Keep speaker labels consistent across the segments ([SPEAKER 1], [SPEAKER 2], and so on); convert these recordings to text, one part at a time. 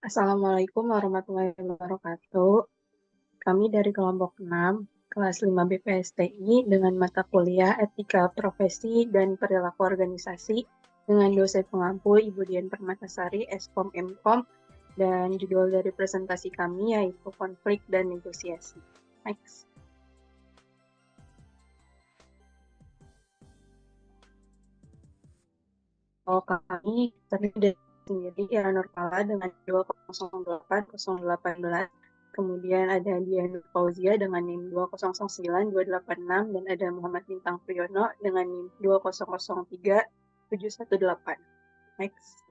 [SPEAKER 1] Assalamualaikum warahmatullahi wabarakatuh. Kami dari kelompok 6, kelas 5 BPSTI dengan mata kuliah Etika Profesi dan Perilaku Organisasi dengan dosen pengampu Ibu Dian Permatasari, Eskom Mkom, dan judul dari presentasi kami yaitu konflik dan negosiasi. Next. Kami terdiri dari sendiri ya Nurkala dengan 2080818, kemudian ada Dian Fauzia dengan NIM 2009286 dan ada Muhammad Bintang Priyono dengan NIM 2003718. Next.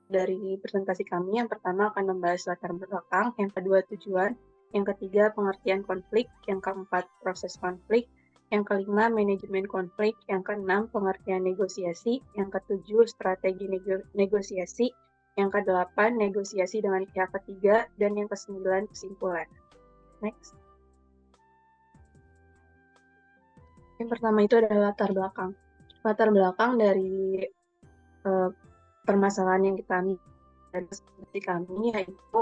[SPEAKER 1] Dari presentasi kami, yang pertama akan membahas latar belakang, yang kedua tujuan, yang ketiga pengertian konflik, yang keempat proses konflik, yang kelima manajemen konflik, yang keenam pengertian negosiasi, yang ketujuh strategi negosiasi, yang kedelapan negosiasi dengan pihak ketiga, dan yang kesembilan kesimpulan. Next. Yang pertama itu adalah latar belakang. Latar belakang dari permasalahan yang kita seperti kami, yaitu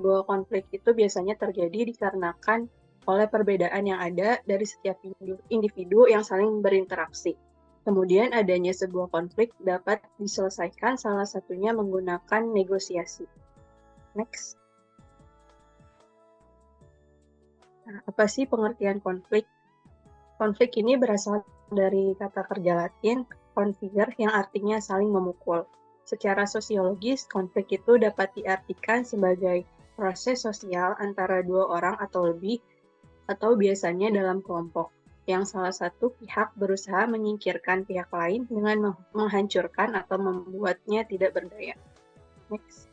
[SPEAKER 1] bahwa konflik itu biasanya terjadi dikarenakan oleh perbedaan yang ada dari setiap individu yang saling berinteraksi. Kemudian adanya sebuah konflik dapat diselesaikan salah satunya menggunakan negosiasi. Next. Nah, apa sih pengertian konflik? Konflik ini berasal dari kata kerja Latin configere yang artinya saling memukul. Secara sosiologis, konflik itu dapat diartikan sebagai proses sosial antara dua orang atau lebih, atau biasanya dalam kelompok, yang salah satu pihak berusaha menyingkirkan pihak lain dengan menghancurkan atau membuatnya tidak berdaya. Next.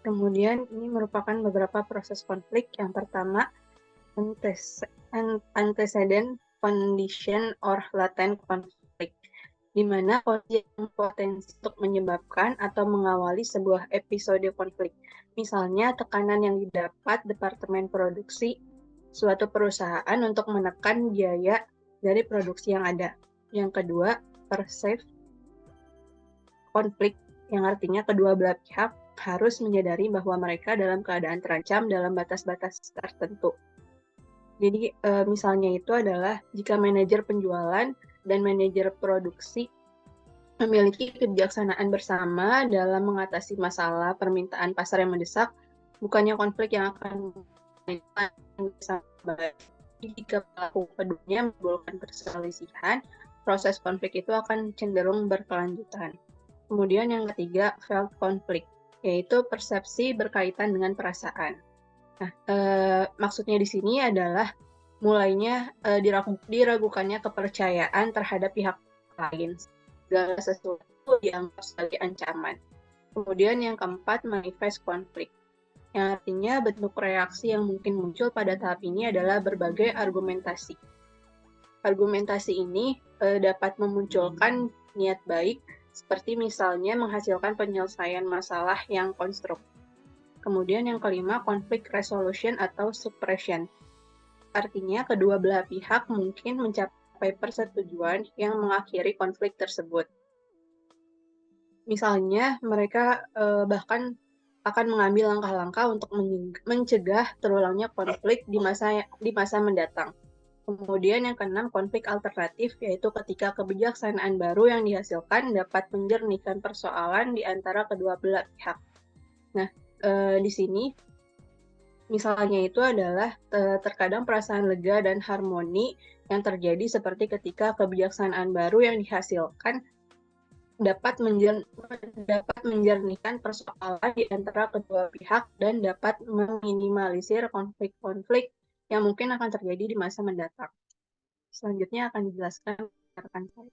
[SPEAKER 1] Kemudian ini merupakan beberapa proses konflik. Yang pertama, antecedent condition or latent conflict, di mana kondisi yang potensi untuk menyebabkan atau mengawali sebuah episode konflik. Misalnya, tekanan yang didapat Departemen Produksi suatu perusahaan untuk menekan biaya dari produksi yang ada. Yang kedua, perceived konflik, yang artinya kedua belah pihak harus menyadari bahwa mereka dalam keadaan terancam dalam batas-batas tertentu. Jadi misalnya itu adalah jika manajer penjualan dan manajer produksi memiliki kebijaksanaan bersama dalam mengatasi masalah permintaan pasar yang mendesak, bukannya konflik yang akan bersama. Jika pelaku keduanya menimbulkan perselisihan, proses konflik itu akan cenderung berkelanjutan. Kemudian yang ketiga, felt conflict, yaitu persepsi berkaitan dengan perasaan. Nah, maksudnya di sini adalah mulainya diragukannya kepercayaan terhadap pihak lain, segala sesuatu dianggap sebagai ancaman. Kemudian yang keempat, manifest konflik, yang artinya bentuk reaksi yang mungkin muncul pada tahap ini adalah berbagai argumentasi. Argumentasi ini dapat memunculkan niat baik, seperti misalnya menghasilkan penyelesaian masalah yang konstruktif. Kemudian yang kelima, conflict resolution atau suppression. Artinya kedua belah pihak mungkin mencapai persetujuan yang mengakhiri konflik tersebut. Misalnya mereka bahkan akan mengambil langkah-langkah untuk mencegah terulangnya konflik di masa mendatang. Kemudian yang keenam, konflik alternatif, yaitu ketika kebijaksanaan baru yang dihasilkan dapat menjernihkan persoalan di antara kedua belah pihak. Nah, di sini misalnya itu adalah terkadang perasaan lega dan harmoni yang terjadi seperti ketika kebijaksanaan baru yang dihasilkan dapat menjernihkan persoalan di antara kedua pihak dan dapat meminimalisir konflik-konflik yang mungkin akan terjadi di masa mendatang. Selanjutnya akan dijelaskan rekan saya.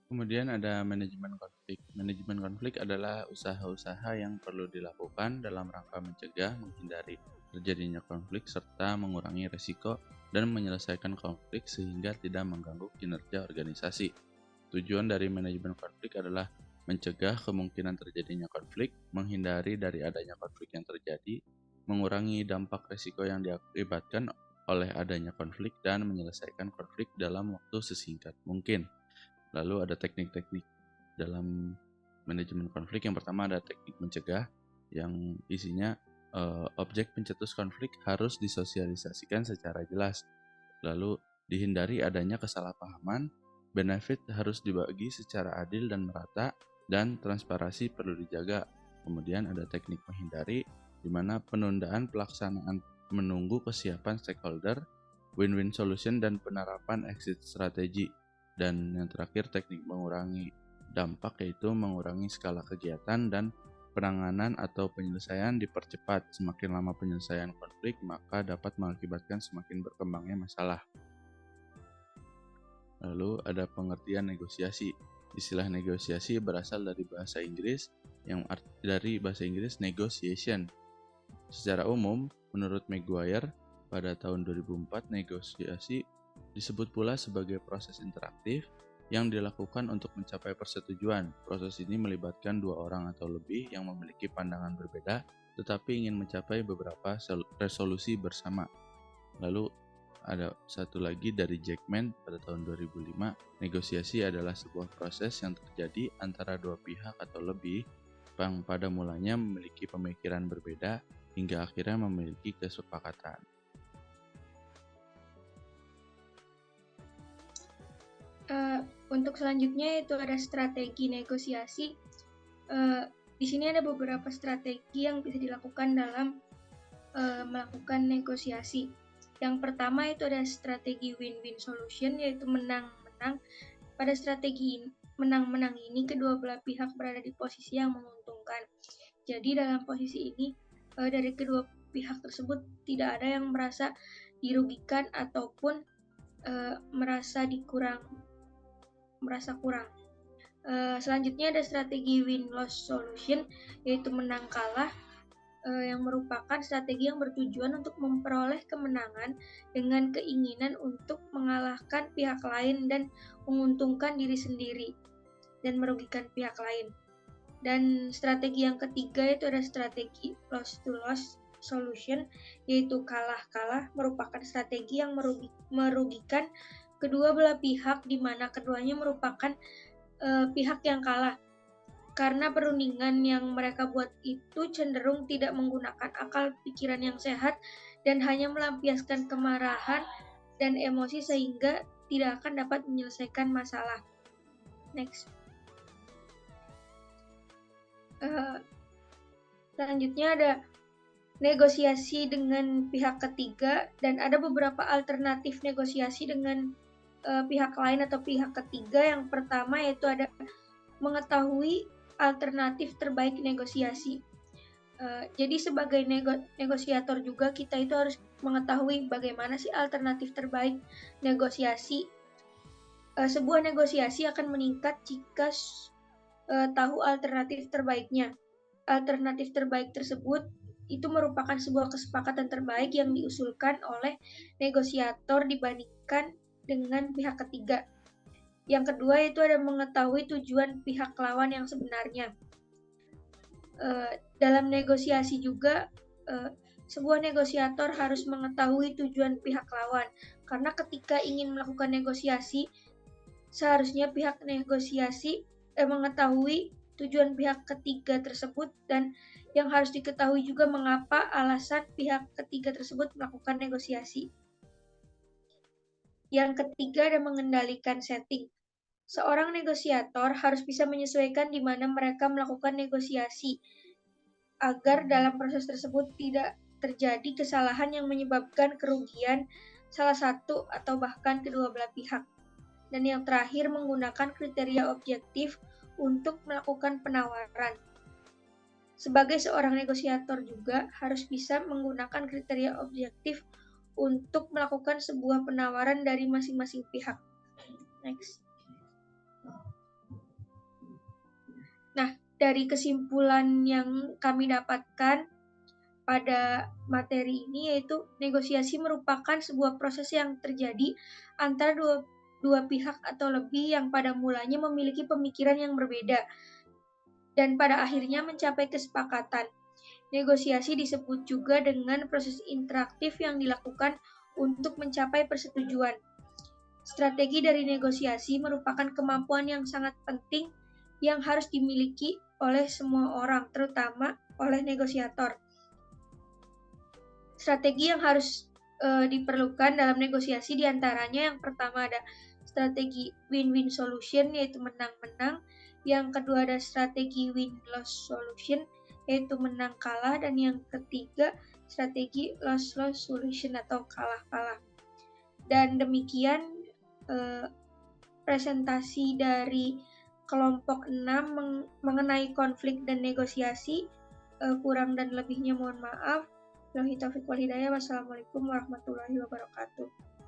[SPEAKER 2] Kemudian ada manajemen konflik. Manajemen konflik adalah usaha-usaha yang perlu dilakukan dalam rangka mencegah, menghindari terjadinya konflik, serta mengurangi risiko dan menyelesaikan konflik sehingga tidak mengganggu kinerja organisasi. Tujuan dari manajemen konflik adalah mencegah kemungkinan terjadinya konflik, menghindari dari adanya konflik yang terjadi, mengurangi dampak risiko yang diakibatkan oleh adanya konflik, dan menyelesaikan konflik dalam waktu sesingkat mungkin. Lalu ada teknik-teknik dalam manajemen konflik. Yang pertama ada teknik mencegah, yang isinya objek pencetus konflik harus disosialisasikan secara jelas. Lalu dihindari adanya kesalahpahaman, benefit harus dibagi secara adil dan merata, dan transparansi perlu dijaga. Kemudian ada teknik menghindari, di mana penundaan pelaksanaan menunggu kesiapan stakeholder, win-win solution, dan penerapan exit strategi. Dan yang terakhir teknik mengurangi dampak, yaitu mengurangi skala kegiatan dan penanganan atau penyelesaian dipercepat. Semakin lama penyelesaian konflik, maka dapat mengakibatkan semakin berkembangnya masalah. Lalu ada pengertian negosiasi. Istilah negosiasi berasal dari bahasa Inggris negotiation. Secara umum, menurut Maguire, pada tahun 2004 negosiasi disebut pula sebagai proses interaktif yang dilakukan untuk mencapai persetujuan. Proses ini melibatkan dua orang atau lebih yang memiliki pandangan berbeda tetapi ingin mencapai beberapa resolusi bersama. Lalu ada satu lagi dari Jackman pada tahun 2005, negosiasi adalah sebuah proses yang terjadi antara dua pihak atau lebih yang pada mulanya memiliki pemikiran berbeda hingga akhirnya memiliki kesepakatan.
[SPEAKER 3] Untuk selanjutnya itu ada strategi negosiasi. Di sini ada beberapa strategi yang bisa dilakukan dalam melakukan negosiasi. Yang pertama itu ada strategi win-win solution, yaitu menang-menang. Pada strategi menang-menang ini kedua belah pihak berada di posisi yang menguntungkan. Jadi dalam posisi ini dari kedua pihak tersebut tidak ada yang merasa dirugikan ataupun merasa kurang. Selanjutnya ada strategi win-loss solution, yaitu menang kalah, yang merupakan strategi yang bertujuan untuk memperoleh kemenangan dengan keinginan untuk mengalahkan pihak lain dan menguntungkan diri sendiri dan merugikan pihak lain. Dan strategi yang ketiga itu ada strategi loss-to-loss solution, yaitu kalah-kalah, merupakan strategi yang merugikan kedua belah pihak, di mana keduanya merupakan pihak yang kalah. Karena perundingan yang mereka buat itu cenderung tidak menggunakan akal pikiran yang sehat dan hanya melampiaskan kemarahan dan emosi sehingga tidak akan dapat menyelesaikan masalah. Next. Selanjutnya ada negosiasi dengan pihak ketiga, dan ada beberapa alternatif negosiasi dengan pihak lain atau pihak ketiga. Yang pertama yaitu ada mengetahui alternatif terbaik negosiasi. Jadi sebagai negosiator juga kita itu harus mengetahui bagaimana sih alternatif terbaik negosiasi. Sebuah negosiasi akan meningkat jika tahu alternatif terbaiknya. Alternatif terbaik tersebut itu merupakan sebuah kesepakatan terbaik yang diusulkan oleh negosiator dibandingkan dengan pihak ketiga. Yang kedua itu ada mengetahui tujuan pihak lawan yang sebenarnya. Dalam negosiasi juga, sebuah negosiator harus mengetahui tujuan pihak lawan. Karena ketika ingin melakukan negosiasi, seharusnya pihak negosiasi mengetahui tujuan pihak ketiga tersebut, dan yang harus diketahui juga mengapa alasan pihak ketiga tersebut melakukan negosiasi. Yang ketiga ada mengendalikan setting. Seorang negosiator harus bisa menyesuaikan di mana mereka melakukan negosiasi agar dalam proses tersebut tidak terjadi kesalahan yang menyebabkan kerugian salah satu atau bahkan kedua belah pihak. Dan yang terakhir, menggunakan kriteria objektif untuk melakukan penawaran. Sebagai seorang negosiator juga harus bisa menggunakan kriteria objektif untuk melakukan sebuah penawaran dari masing-masing pihak. Next. Nah, dari kesimpulan yang kami dapatkan pada materi ini, yaitu negosiasi merupakan sebuah proses yang terjadi antara dua pihak atau lebih yang pada mulanya memiliki pemikiran yang berbeda. dan pada akhirnya mencapai kesepakatan. Negosiasi disebut juga dengan proses interaktif yang dilakukan untuk mencapai persetujuan. Strategi dari negosiasi merupakan kemampuan yang sangat penting yang harus dimiliki oleh semua orang, terutama oleh negosiator. Strategi yang harus diperlukan dalam negosiasi diantaranya yang pertama ada strategi win-win solution, yaitu menang-menang. Yang kedua ada strategi win-loss solution, yaitu menang kalah. Dan yang ketiga strategi loss-loss solution atau kalah-kalah. Dan demikian presentasi dari kelompok 6 mengenai konflik dan negosiasi. Kurang dan lebihnya mohon maaf. Wassalamualaikum warahmatullahi wabarakatuh.